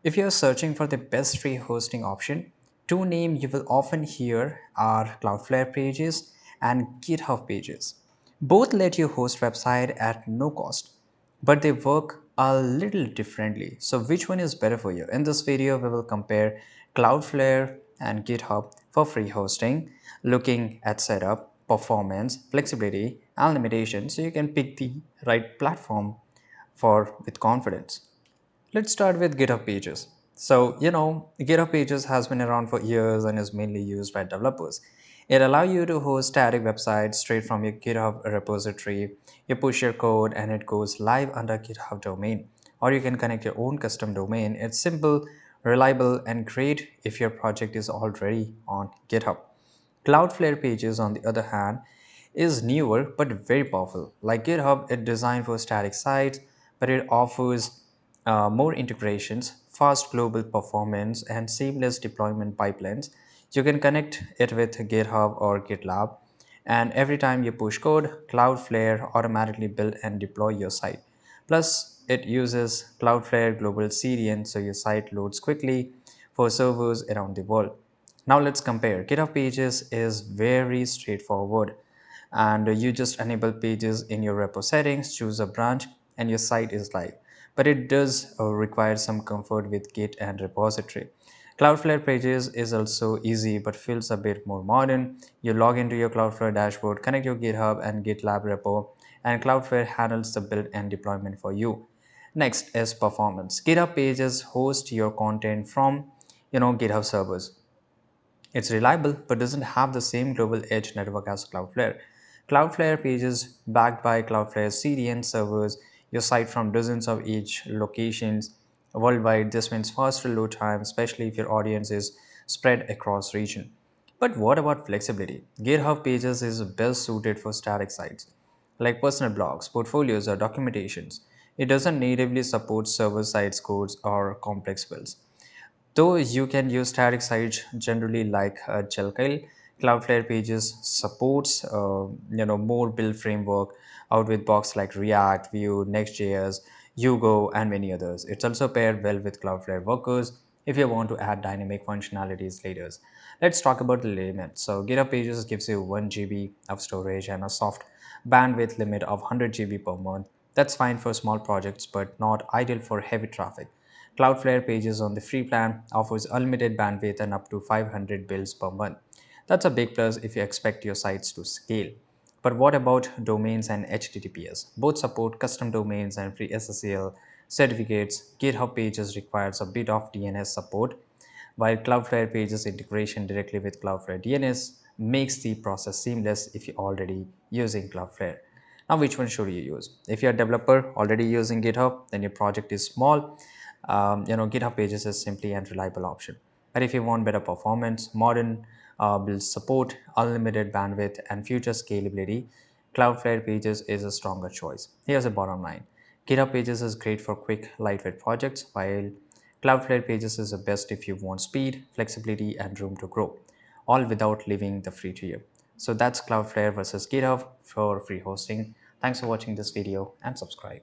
If you're searching for the best free hosting option, two names you will often hear are Cloudflare Pages and GitHub Pages. Both let you host website at no cost, but they work a little differently. So which one is better for you? In this video, we will compare Cloudflare and GitHub for free hosting, looking at setup, performance, flexibility, and limitations so you can pick the right platform for with confidence. Let's start with GitHub Pages. GitHub Pages has been around for years and is mainly used by developers. It allows you to host static websites straight from your GitHub repository. You push your code and it goes live under GitHub domain. Or you can connect your own custom domain. It's simple, reliable, and great if your project is already on GitHub. Cloudflare Pages, on the other hand, is newer but very powerful. Like GitHub, it's designed for static sites, but it offers more integrations, fast global performance, and seamless deployment pipelines. You can connect it with GitHub or GitLab, and every time you push code, Cloudflare automatically build and deploy your site. Plus, it uses Cloudflare Global CDN so your site loads quickly for servers around the world. Now let's compare. GitHub Pages is very straightforward and you just enable pages in your repo settings, choose a branch, and your site is live. But it does require some comfort with Git and repository. Cloudflare Pages is also easy but feels a bit more modern. You log into your Cloudflare dashboard, connect your GitHub and GitLab repo, and Cloudflare handles the build and deployment for you. Next is performance. GitHub Pages host your content from GitHub servers. It's reliable but doesn't have the same global edge network as Cloudflare. Cloudflare Pages, backed by Cloudflare CDN servers, your site from dozens of each locations worldwide. This means faster load time, especially if your audience is spread across region. But what about flexibility? GitHub Pages is best suited for static sites like personal blogs, portfolios, or documentations. It doesn't natively support server-side codes or complex builds. Though you can use static sites generally like Jekyll, Cloudflare Pages supports more build framework out with box like React, Vue, Next.js, Hugo, and many others. It's also paired well with Cloudflare Workers if you want to add dynamic functionalities later. Let's talk about the limit. So GitHub Pages gives you 1 GB of storage and a soft bandwidth limit of 100 GB per month. That's fine for small projects, but not ideal for heavy traffic. Cloudflare Pages on the free plan offers unlimited bandwidth and up to 500 builds per month. That's a big plus if you expect your sites to scale. But what about domains and HTTPS? Both support custom domains and free SSL certificates. GitHub Pages requires a bit of DNS support, while Cloudflare Pages integration directly with Cloudflare DNS makes the process seamless if you're already using Cloudflare. Now, which one should you use? If you're a developer already using GitHub, then your project is small. GitHub Pages is simply and reliable option. But if you want better performance, modern build support, unlimited bandwidth, and future scalability, Cloudflare Pages is a stronger choice. Here's the bottom line. GitHub Pages is great for quick, lightweight projects, while Cloudflare Pages is the best if you want speed, flexibility, and room to grow, all without leaving the free tier. So that's Cloudflare versus GitHub for free hosting. Thanks for watching this video and subscribe.